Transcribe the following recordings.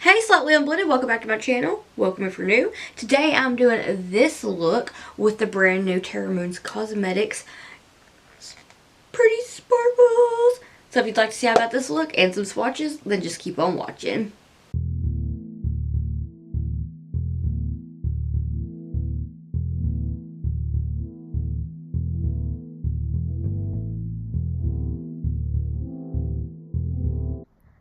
Hey Slightly Unblended, welcome back to my channel. Welcome if you're new. Today I'm doing this look with the brand new Terra Cosmetics Pretty Sparkles. So if you'd like to see how about this look and some swatches, then just keep on watching.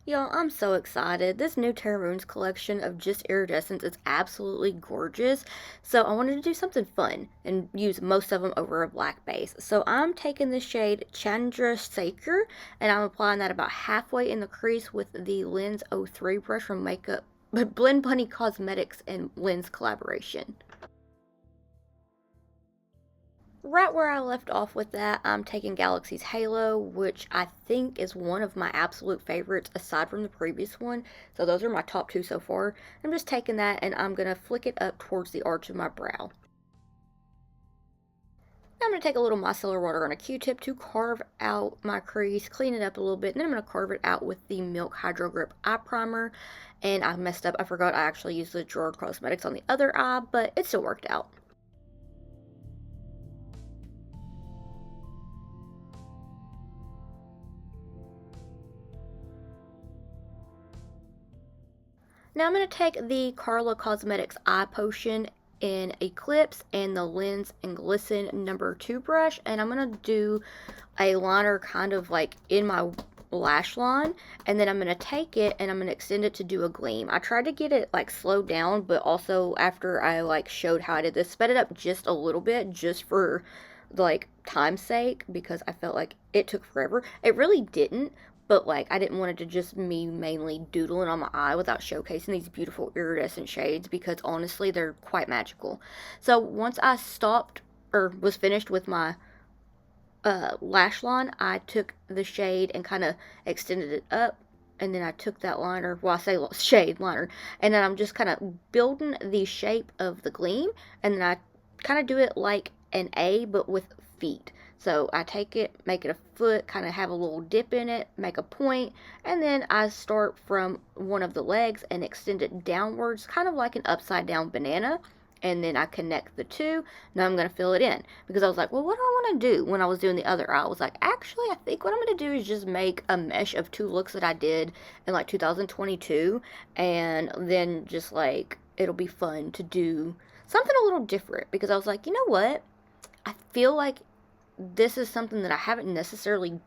Y'all, I'm so excited. This new Terra collection of just iridescents is absolutely gorgeous. So I wanted to do something fun and use most of them over a black base. So I'm taking the shade Chandra Seeker and I'm applying that about halfway in the crease with the Lens 03 brush from Blend Bunny Cosmetics and Lens collaboration. Right where I left off with that, I'm taking Galaxy's Halo, which I think is one of my absolute favorites aside from the previous one. So those are my top two so far. I'm just taking that and I'm going to flick it up towards the arch of my brow. Now I'm going to take a little micellar water on a Q-tip to carve out my crease, clean it up a little bit, and then I'm going to carve it out with the Milk Hydro Grip Eye Primer. And I messed up. I forgot I actually used the Gerard Cosmetics on the other eye, but it still worked out. Now I'm going to take the Carla Cosmetics Eye Potion in Eclipse and the Lens and Glisten number 2 brush, and I'm going to do a liner kind of like in my lash line, and then I'm going to take it and I'm going to extend it to do a gleam. I tried to get it like slowed down, but also after I like showed how I did this, sped it up just a little bit just for like time's sake, because I felt like it took forever. It really didn't, but like I didn't want it to just me mainly doodling on my eye without showcasing these beautiful iridescent shades, because honestly they're quite magical. So once I stopped or was finished with my lash line, I took the shade and kind of extended it up, and then I took that liner, well I say shade liner, and then I'm just kind of building the shape of the gleam, and then I kind of do it like an A but with feet. So I take it, make it a foot, kind of have a little dip in it, make a point, and then I start from one of the legs and extend it downwards, kind of like an upside down banana, and then I connect the two. Now I'm going to fill it in, because I was like, well, what do I want to do? When I was doing the other eye, I was like, actually, I think what I'm going to do is just make a mesh of two looks that I did in like 2022, and then just like, it'll be fun to do something a little different, because I was like, you know what? I feel like this is something that I haven't necessarily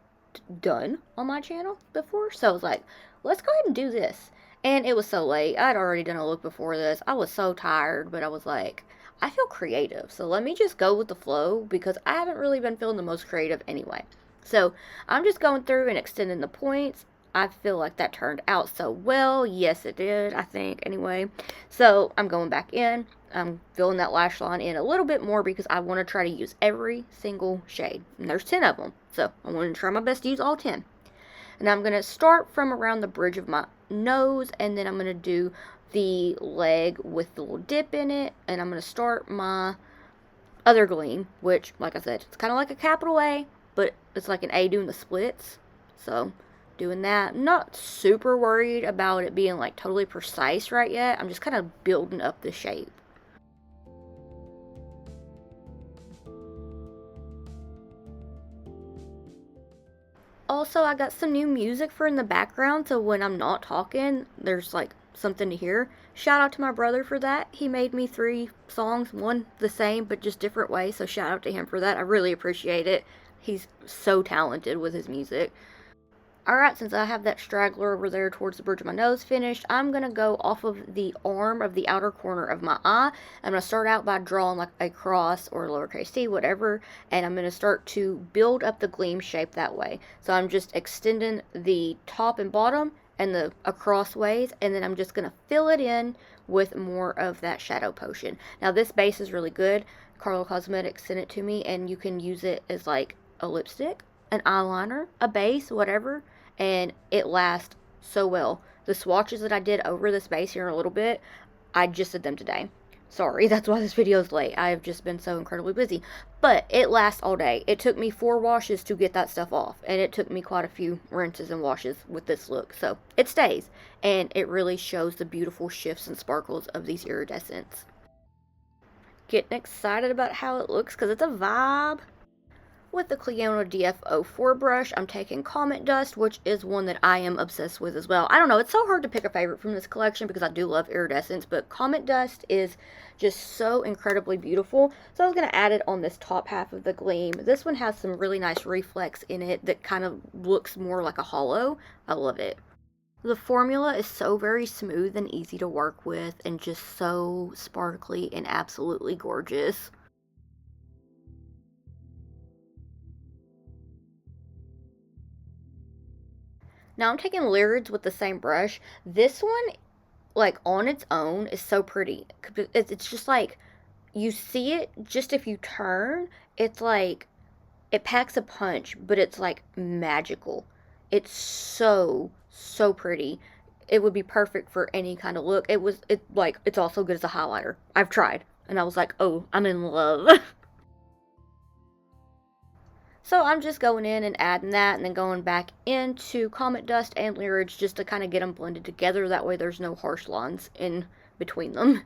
done on my channel before, so I was like, let's go ahead and do this. And it was so late. I'd already done a look before this. I was so tired, but I was like, I feel creative, so let me just go with the flow, because I haven't really been feeling the most creative anyway. So I'm just going through and extending the points. I feel like that turned out so well. Yes, it did, I think, anyway. So I'm going back in. I'm filling that lash line in a little bit more, because I want to try to use every single shade. And there's 10 of them, so I want to try my best to use all 10. And I'm going to start from around the bridge of my nose, and then I'm going to do the leg with the little dip in it, and I'm going to start my other gleam, which, like I said, it's kind of like a capital A, but it's like an A doing the splits. So doing that. I'm not super worried about it being like totally precise right yet. I'm just kind of building up the shape. Also, I got some new music for in the background, so when I'm not talking, there's like something to hear. Shout out to my brother for that. He made me 3 songs, one the same but just different ways, so shout out to him for that. I really appreciate it. He's so talented with his music. Alright, since I have that straggler over there towards the bridge of my nose finished, I'm going to go off of the arm of the outer corner of my eye. I'm going to start out by drawing like a cross or lowercase t, whatever, and I'm going to start to build up the gleam shape that way. So I'm just extending the top and bottom and the across ways, and then I'm just going to fill it in with more of that shadow potion. Now this base is really good. Carla Cosmetics sent it to me, and you can use it as like a lipstick, an eyeliner, a base, whatever, and it lasts so well. The swatches that I did over this base here in a little bit, I just did them today. Sorry, that's why this video is late. I have just been so incredibly busy. But it lasts all day. It took me 4 washes to get that stuff off. And it took me quite a few rinses and washes with this look. So it stays. And it really shows the beautiful shifts and sparkles of these iridescents. Getting excited about how it looks because it's a vibe. With the Clionadh DF04 brush, I'm taking Comet Dust, which is one that I am obsessed with as well. I don't know, it's so hard to pick a favorite from this collection because I do love iridescence, but Comet Dust is just so incredibly beautiful. So I was going to add it on this top half of the gleam. This one has some really nice reflex in it that kind of looks more like a hollow. I love it. The formula is so very smooth and easy to work with and just so sparkly and absolutely gorgeous. Now I'm taking Lyrids with the same brush. This one, like, on its own is so pretty. It's just like, you see it just if you turn, it's like, it packs a punch, but it's like magical. It's so pretty. It would be perfect for any kind of look. It's also good as a highlighter. I've tried, and I was like, oh, I'm in love. So I'm just going in and adding that and then going back into Comet Dust and Lyrids just to kind of get them blended together. That way there's no harsh lines in between them.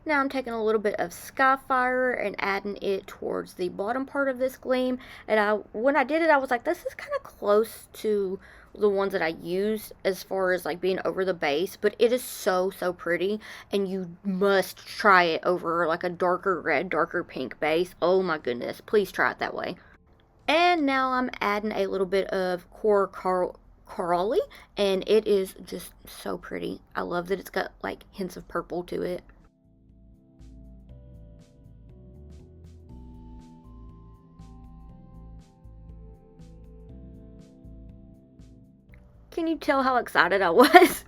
Now I'm taking a little bit of Skyfire and adding it towards the bottom part of this gleam. And when I did it, I was like, this is kind of close to the ones that I use as far as like being over the base, but it is so pretty, and you must try it over like a darker red, darker pink base. Oh my goodness, please try it that way. And now I'm adding a little bit of Corally, and it is just so pretty. I love that it's got like hints of purple to it. Can you tell how excited I was?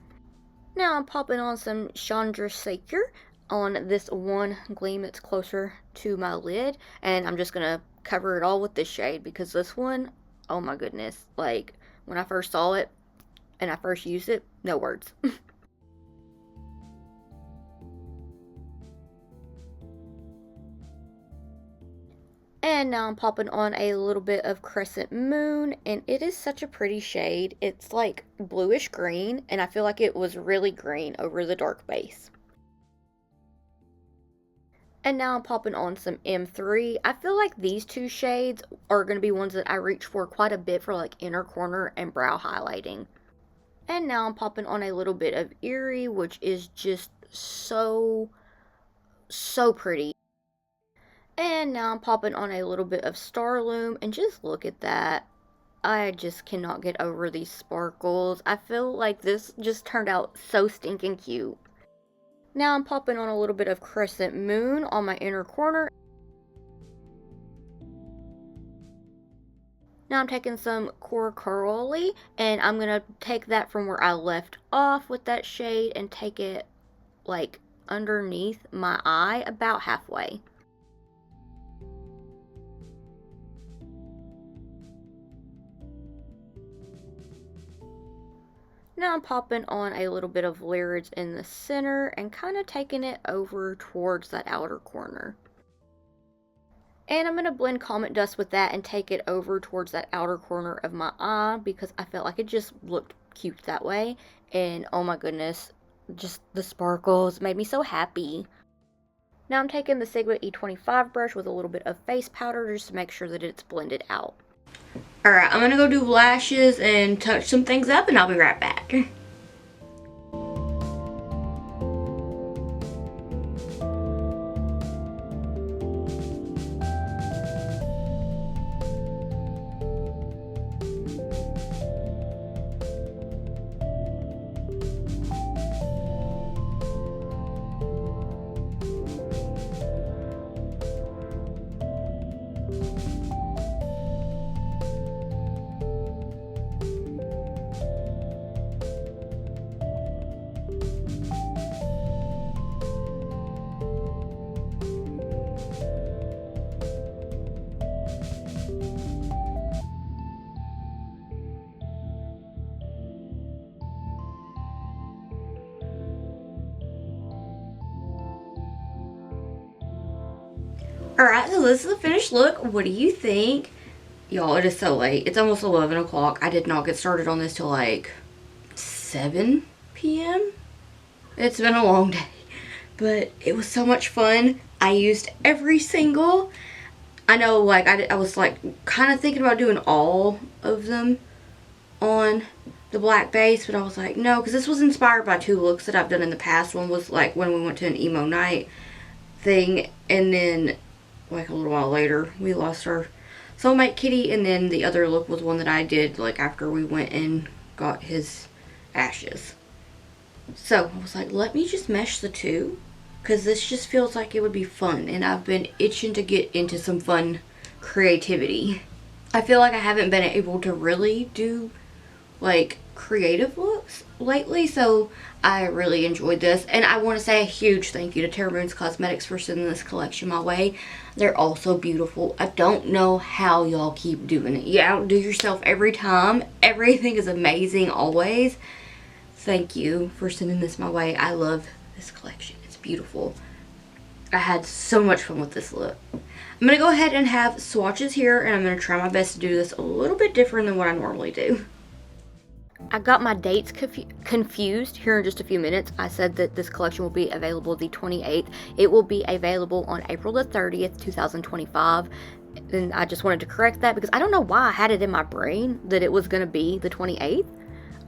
Now I'm popping on some Chandrasekhar on this one gleam that's closer to my lid. And I'm just going to cover it all with this shade because this one, oh my goodness. Like, when I first saw it and I first used it, no words. And now I'm popping on a little bit of Crescent Moon, and it is such a pretty shade. It's like bluish green, and I feel like it was really green over the dark base. And now I'm popping on some M3. I feel like these two shades are going to be ones that I reach for quite a bit for like inner corner and brow highlighting. And now I'm popping on a little bit of Eerie, which is just so pretty. And now I'm popping on a little bit of Starloom, and just look at that. I just cannot get over these sparkles. I feel like this just turned out so stinking cute. Now I'm popping on a little bit of Crescent Moon on my inner corner. Now I'm taking some Corally, and I'm going to take that from where I left off with that shade and take it like underneath my eye about halfway. Now I'm popping on a little bit of Lyrids in the center and kind of taking it over towards that outer corner. And I'm going to blend Comet Dust with that and take it over towards that outer corner of my eye because I felt like it just looked cute that way. And oh my goodness, just the sparkles made me so happy. Now I'm taking the Sigma E25 brush with a little bit of face powder just to make sure that it's blended out. Alright, I'm gonna go do lashes and touch some things up, and I'll be right back. Alright, so this is the finished look. What do you think? Y'all, it is so late. It's almost 11 o'clock. I did not get started on this till like 7 p.m. It's been a long day, but it was so much fun. I used every single, I know, like, I was like kind of thinking about doing all of them on the black base, but I was like, no, because this was inspired by 2 looks that I've done in the past. One was like when we went to an emo night thing, and then like a little while later we lost our soulmate kitty, and then the other look was one that I did like after we went and got his ashes. So I was like, let me just mesh the 2, because this just feels like it would be fun, and I've been itching to get into some fun creativity. I feel like I haven't been able to really do like creative looks lately, so I really enjoyed this. And I want to say a huge thank you to Terra Cosmetics for sending this collection my way. They're all so beautiful. I don't know how y'all keep doing it. You outdo yourself every time. Everything is amazing always. Thank you for sending this my way. I love this collection. It's beautiful. I had so much fun with this look. I'm going to go ahead and have swatches here, and I'm going to try my best to do this a little bit different than what I normally do. I got my dates confused here in just a few minutes. I said that this collection will be available the 28th. It will be available on April the 30th, 2025. And I just wanted to correct that because I don't know why I had it in my brain that it was going to be the 28th.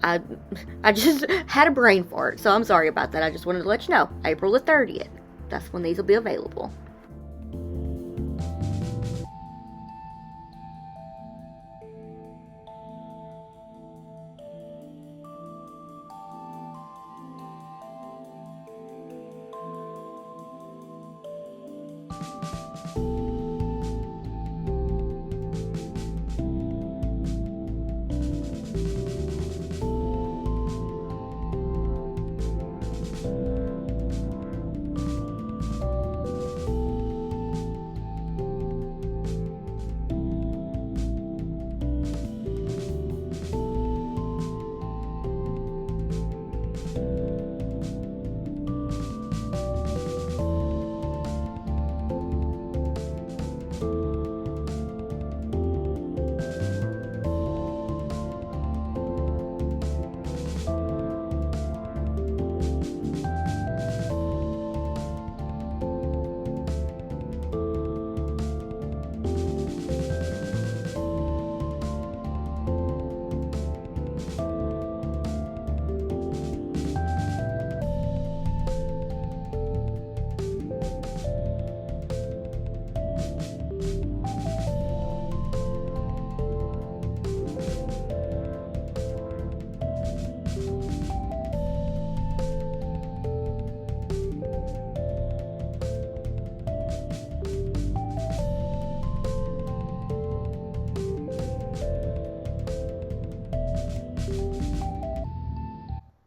I just had a brain fart, so I'm sorry about that. I just wanted to let you know. April the 30th. That's when these will be available.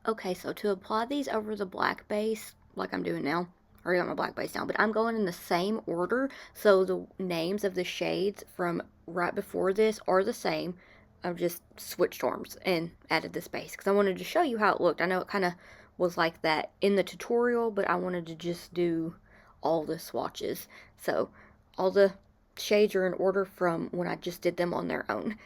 Okay, so to apply these over the black base, like I'm doing now, I already got my black base down, but I'm going in the same order, so the names of the shades from right before this are the same. I've just switched arms and added this base, because I wanted to show you how it looked. I know it kind of was like that in the tutorial, but I wanted to just do all the swatches. So, all the shades are in order from when I just did them on their own.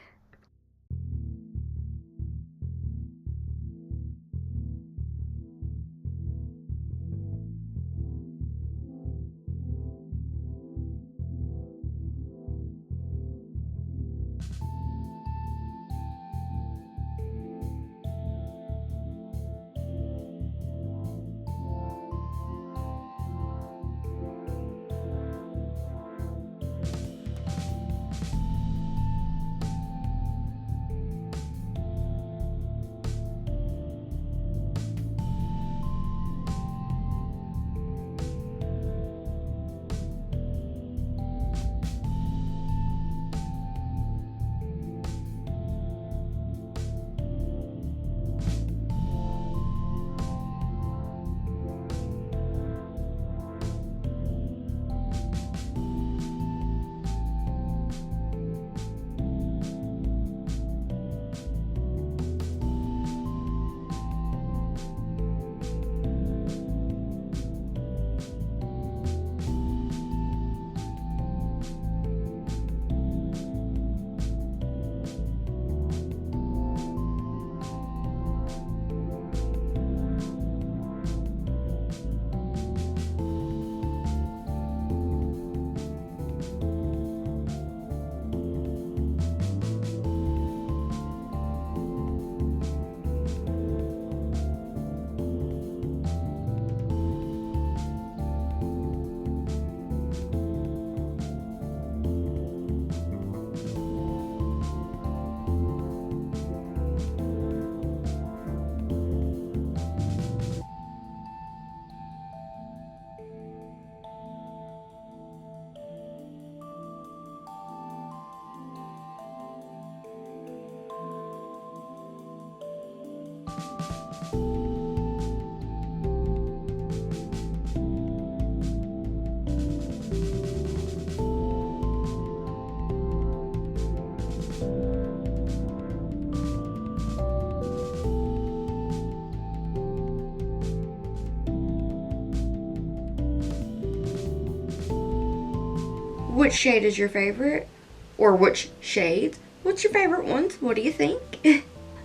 which shade is your favorite? Or which shades? What's your favorite ones? What do you think?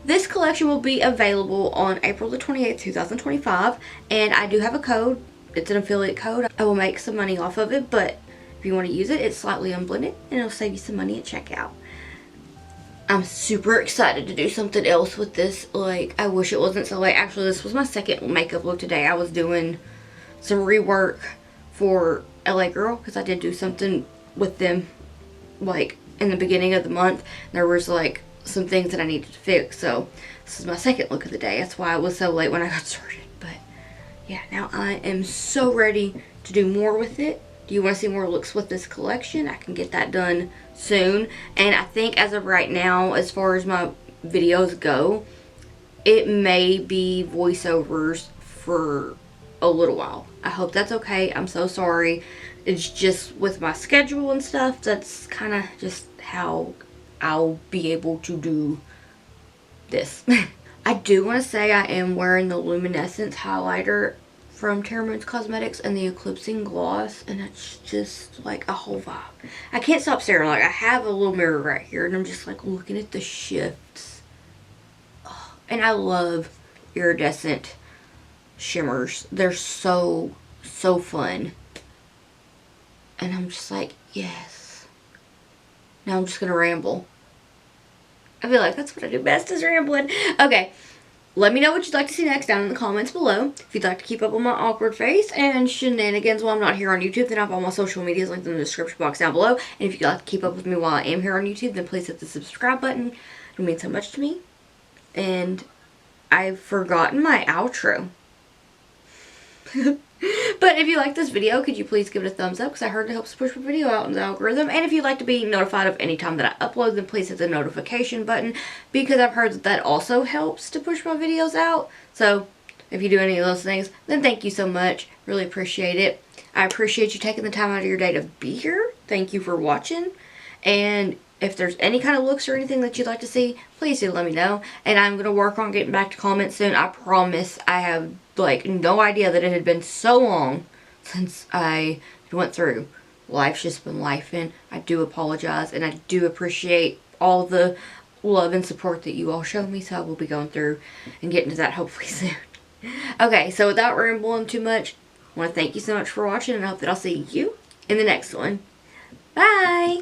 This collection will be available on April the 28th, 2025. And I do have a code. It's an affiliate code. I will make some money off of it, but if you want to use it, it's slightly unblended and it'll save you some money at checkout. I'm super excited to do something else with this. Like, I wish it wasn't so late. Actually, this was my second makeup look today. I was doing some rework for LA Girl because I did do something with them like in the beginning of the month. There was like some things that I needed to fix. So this is my second look of the day. That's why I was so late when I got started. But yeah, now I am so ready to do more with it. Do you want to see more looks with this collection? I can get that done soon. And I think as of right now, as far as my videos go, it may be voiceovers for a little while. I hope that's okay. I'm so sorry. It's just with my schedule and stuff, that's kind of just how I'll be able to do this. I do want to say I am wearing the Luminescence highlighter from Terra Cosmetics and the Eclipsing Gloss, and it's just like a whole vibe. I can't stop staring. Like, I have a little mirror right here and I'm just like looking at the shifts. Oh, and I love iridescent shimmers. They're so fun. And I'm just like, yes. Now I'm just gonna ramble. I feel like that's what I do best, is rambling. Okay. Let me know what you'd like to see next down in the comments below. If you'd like to keep up with my awkward face and shenanigans while I'm not here on YouTube, then I have all my social medias linked in the description box down below. And if you'd like to keep up with me while I am here on YouTube, then please hit the subscribe button. It means so much to me. And I've forgotten my outro. But if you like this video, could you please give it a thumbs up, because I heard it helps push my video out in the algorithm. And if you'd like to be notified of any time that I upload, then please hit the notification button, because I've heard that that also helps to push my videos out. So if you do any of those things, then thank you so much. Really appreciate it. I appreciate you taking the time out of your day to be here. Thank you for watching. And if there's any kind of looks or anything that you'd like to see, please do let me know. And I'm going to work on getting back to comments soon. I promise. I have like no idea that it had been so long since I went through. Life's just been lifing. I do apologize, and I do appreciate all the love and support that you all show me. So I will be going through and getting to that hopefully soon. Okay, so without rambling too much, I want to thank you so much for watching, and I hope that I'll see you in the next one. Bye!